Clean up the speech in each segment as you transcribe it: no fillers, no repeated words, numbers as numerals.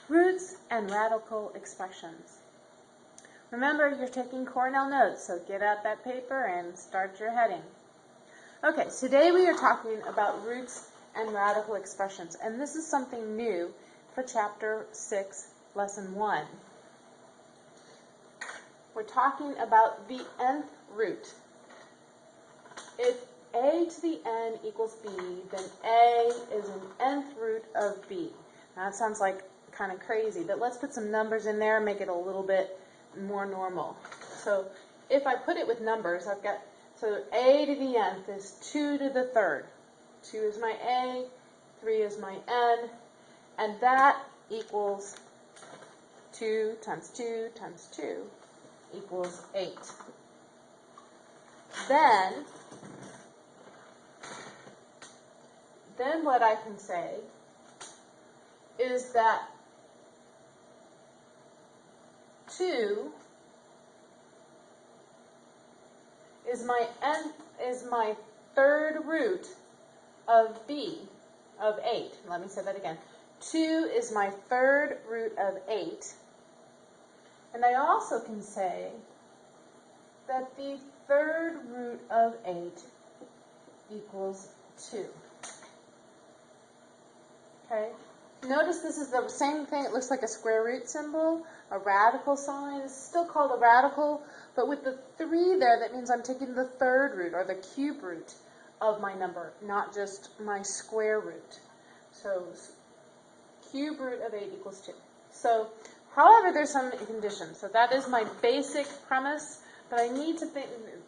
Roots and radical expressions. Remember, you're taking Cornell notes, so get out that paper and start your heading. Okay, today we are talking about roots and radical expressions, and this is something new for Chapter 6, Lesson 1. We're talking about the nth root. If a to the n equals b, then a is an nth root of b. Now, that sounds like kind of crazy, but let's put some numbers in there and make it a little bit more normal. So if I put it with numbers, I've got, so a to the nth is 2 to the third. 2 is my a, 3 is my n, and that equals 2 times 2 times 2 equals 8. Then what I can say is that 2 is my third root of b, of 8. Let me say that again. 2 is my third root of 8. And I also can say that the third root of 8 equals 2. Okay? Notice this is the same thing. It looks like a square root symbol, a radical sign. It's still called a radical, but with the 3 there, that means I'm taking the third root, or the cube root of my number, not just my square root. So cube root of 8 equals 2. So, however, there's some conditions. So that is my basic premise, but I need to think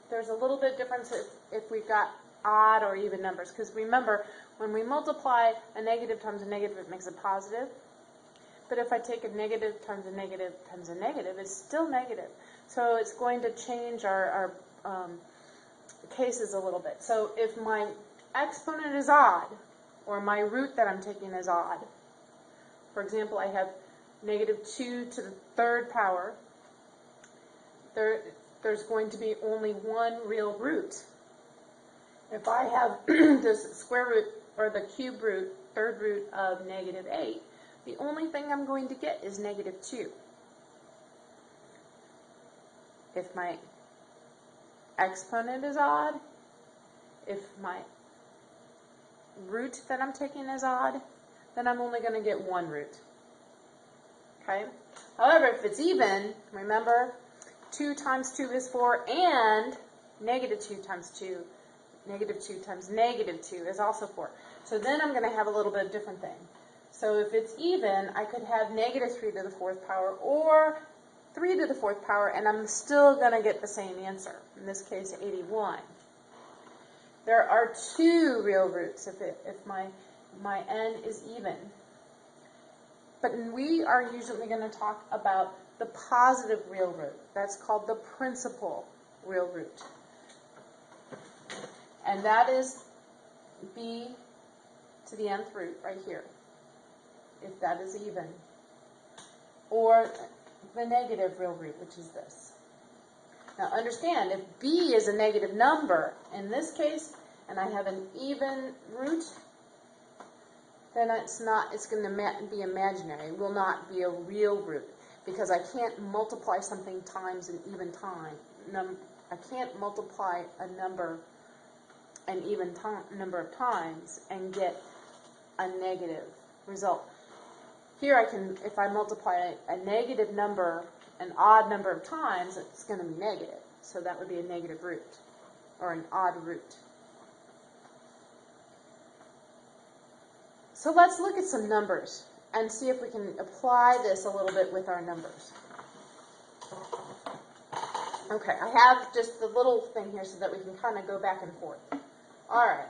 there's a little bit difference if we've got odd or even numbers, because remember, when we multiply a negative times a negative, it makes a positive. But if I take a negative times a negative times a negative, it's still negative. So it's going to change our cases a little bit. So if my exponent is odd, or my root that I'm taking is odd, for example, I have negative 2 to the third power, there's going to be only one real root. If I have this square root, or the cube root, third root of negative 8, the only thing I'm going to get is negative 2. If my exponent is odd, if my root that I'm taking is odd, then I'm only going to get one root. Okay? However, if it's even, remember, 2 times 2 is 4, and negative 2 times 2, negative 2 times negative 2 is also 4. So then I'm going to have a little bit different thing. So if it's even, I could have negative 3 to the 4th power or 3 to the 4th power, and I'm still going to get the same answer. In this case, 81. There are 2 real roots if my n is even. But we are usually going to talk about the positive real root. That's called the principal real root. And that is b to the nth root right here, if that is even. Or the negative real root, which is this. Now understand, if b is a negative number, in this case, and I have an even root, then it's going to be imaginary. It will not be a real root, because I can't multiply something times an even time. I can't multiply a number an even number of times and get a negative result. Here I can, if I multiply a negative number an odd number of times, it's going to be negative. So that would be a negative root, or an odd root. So let's look at some numbers and see if we can apply this a little bit with our numbers. Okay, I have just the little thing here so that we can kind of go back and forth. All right,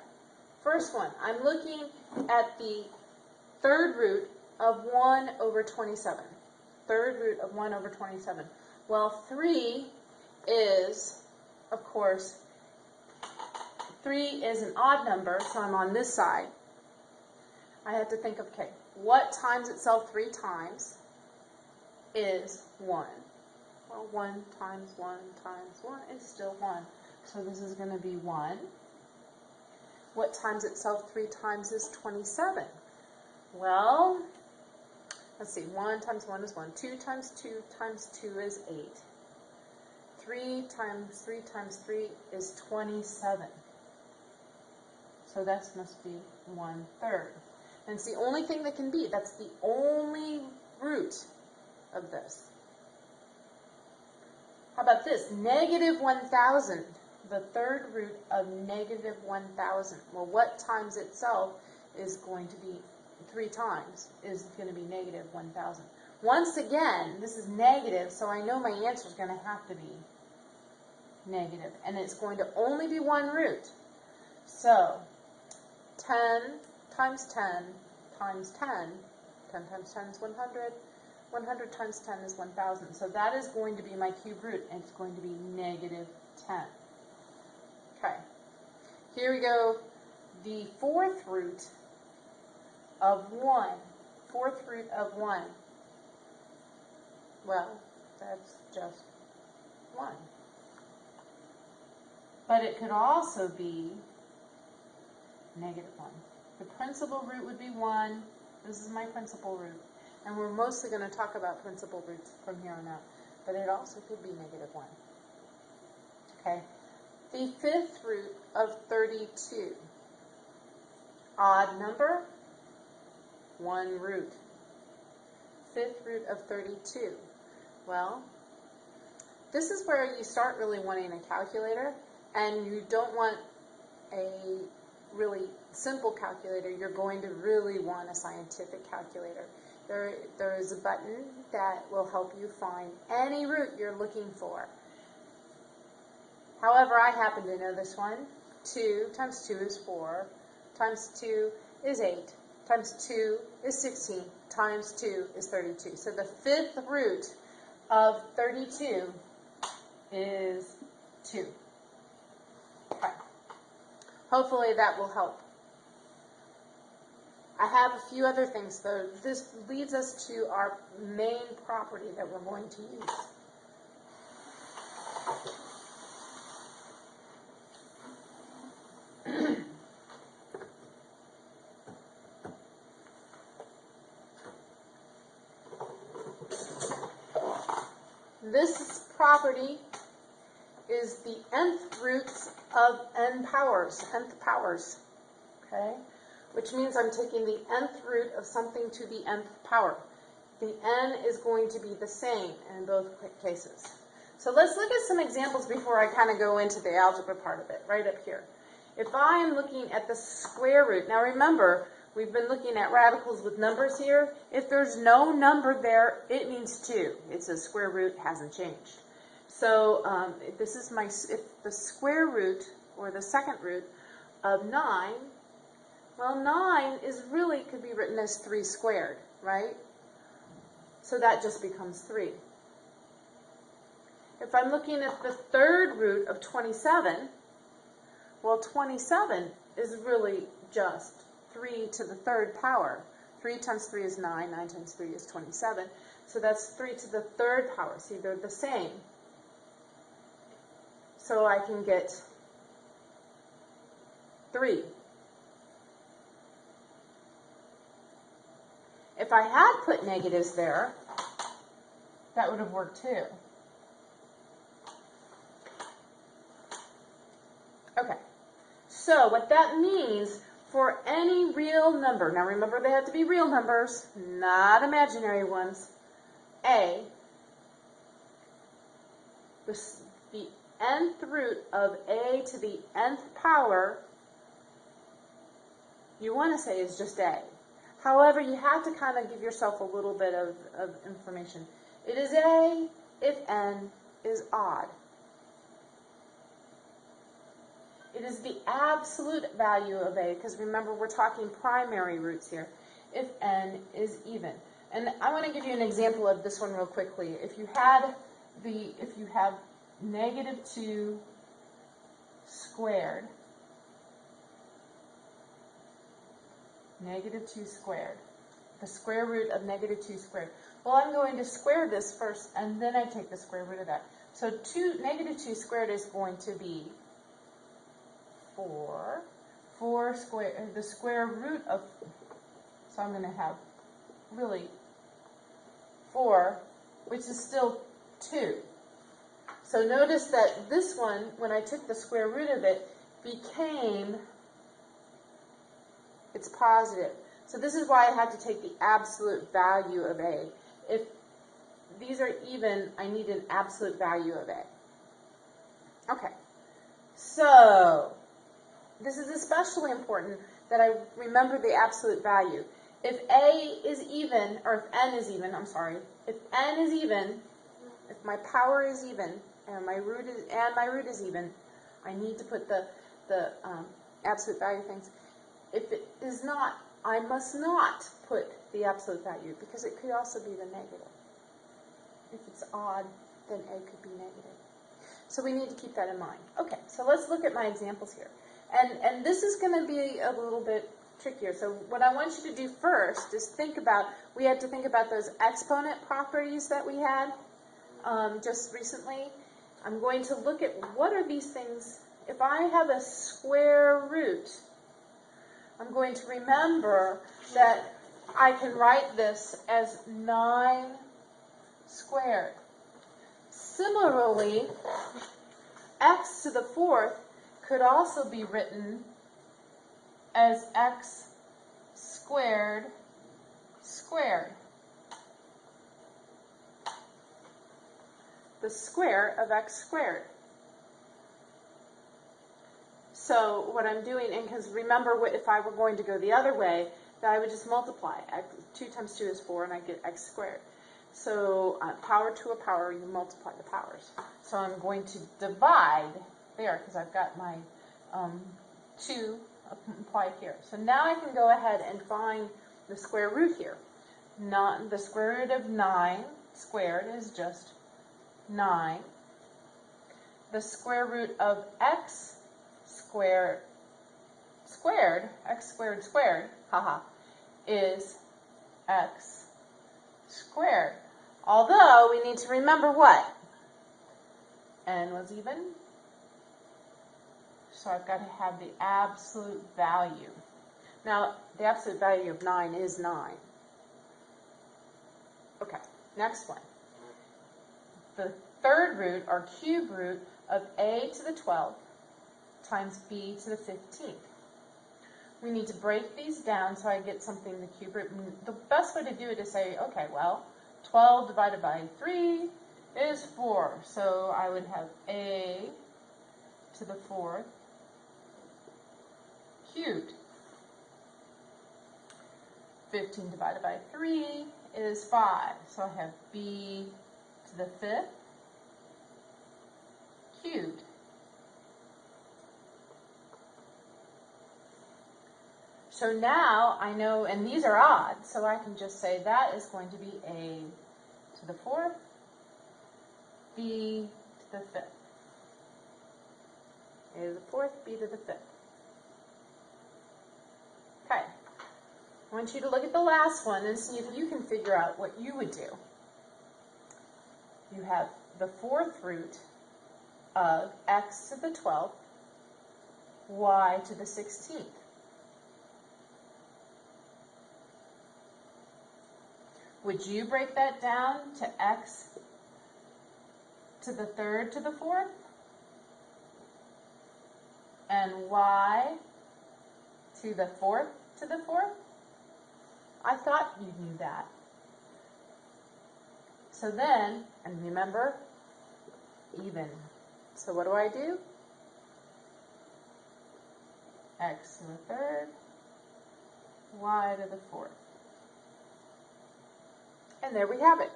first one, I'm looking at the third root of 1 over 27. Third root of 1 over 27. Well, 3 is, of course, 3 is an odd number, so I'm on this side. I have to think of, okay, what times itself 3 times is 1? Well, 1 times 1 times 1 is still 1. So this is going to be 1. What times itself 3 times is 27? Well, let's see, 1 times 1 is 1. 2 times 2 times 2 is 8. 3 times 3 times 3 is 27. So that must be 1/3. And it's the only thing that can be. That's the only root of this. How about this? Negative 1,000. The third root of negative 1,000. Well, what times itself is going to be 3 times is going to be negative 1,000. Once again, this is negative, so I know my answer is going to have to be negative. And it's going to only be one root. So 10 times 10 times 10. 10 times 10 is 100. 100 times 10 is 1,000. So that is going to be my cube root, and it's going to be negative 10. Okay. Here we go. The fourth root of 1. Fourth root of 1. Well, that's just 1. But it could also be negative 1. The principal root would be 1. This is my principal root. And we're mostly going to talk about principal roots from here on out. But it also could be negative 1. Okay. The fifth root of 32. Odd number, 1 root. Fifth root of 32. Well, this is where you start really wanting a calculator, and you don't want a really simple calculator. You're going to really want a scientific calculator. There is a button that will help you find any root you're looking for. However, I happen to know this one. 2 times 2 is 4, times 2 is 8, times 2 is 16, times 2 is 32. So the fifth root of 32 is 2. Okay. Hopefully that will help. I have a few other things, though. This leads us to our main property that we're going to use. This property is the nth roots of n powers, nth powers, okay? Which means I'm taking the nth root of something to the nth power. The n is going to be the same in both cases. So let's look at some examples before I kind of go into the algebra part of it, right up here. If I am looking at the square root, now remember, we've been looking at radicals with numbers here. If there's no number there, it means 2. It's a square root, hasn't changed. So if the square root, or the second root of 9, well, 9 is really, could be written as 3 squared, right? So that just becomes 3. If I'm looking at the third root of 27, well, 27 is really just 3 to the third power. 3 times 3 is 9, 9 times 3 is 27. So that's 3 to the third power. See, they're the same. So I can get 3. If I had put negatives there, that would have worked too. Okay, so what that means for any real number, now remember they have to be real numbers, not imaginary ones, the nth root of a to the nth power, you want to say is just a. However, you have to kind of give yourself a little bit of information. It is a if n is odd. It is the absolute value of a, because remember we're talking primary roots here, if n is even. And I want to give you an example of this one real quickly. If you have negative 2 squared, negative 2 squared, the square root of negative 2 squared. Well, I'm going to square this first, and then I take the square root of that. So negative 2 squared is going to be 4. 4 squared, the square root of, so I'm going to have really 4, which is still 2. So notice that this one, when I took the square root of it, became, it's positive. So this is why I had to take the absolute value of a. If these are even, I need an absolute value of a. Okay, so this is especially important that I remember the absolute value. If a is even, or if n is even, I'm sorry, if n is even, if my power is even, and my root is even, I need to put the absolute value things. If it is not, I must not put the absolute value, because it could also be the negative. If it's odd, then a could be negative. So we need to keep that in mind. Okay, so let's look at my examples here. And this is going to be a little bit trickier. So what I want you to do first is think about, we had to think about those exponent properties that we had just recently. I'm going to look at what are these things. If I have a square root, I'm going to remember that I can write this as 9 squared. Similarly, x to the 4th could also be written as x squared squared. The square of x squared. So what I'm doing, and because remember, if I were going to go the other way, that I would just multiply. 2 times 2 is 4, and I get x squared. So power to a power, you multiply the powers. So I'm going to divide there, because I've got my 2 applied here. So now I can go ahead and find the square root here. The square root of 9 squared is just 9. The square root of x squared, x squared squared, is x squared. Although we need to remember what? N was even. So I've got to have the absolute value. Now, the absolute value of 9 is 9. Okay, next one. The third root, or cube root, of a to the 12th times b to the 15th. We need to break these down so I get something the cube root. The best way to do it is say, okay, well, 12 divided by 3 is 4. So I would have a to the 4th cubed. 15 divided by 3 is 5. So I have b to the 5th cubed. So now I know, and these are odd, so I can just say that is going to be a to the 4th, b to the 5th. A to the 4th, b to the 5th. Okay. I want you to look at the last one and see if you can figure out what you would do. You have the 4th root of x to the 12th, y to the 16th. Would you break that down to x to the 3rd to the 4th? And y to the 4th to the 4th? I thought you knew that. So then, and remember, even. So what do? X to the 3rd, y to the 4th. And there we have it.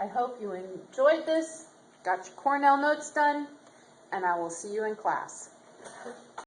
I hope you enjoyed this, got your Cornell notes done, and I will see you in class.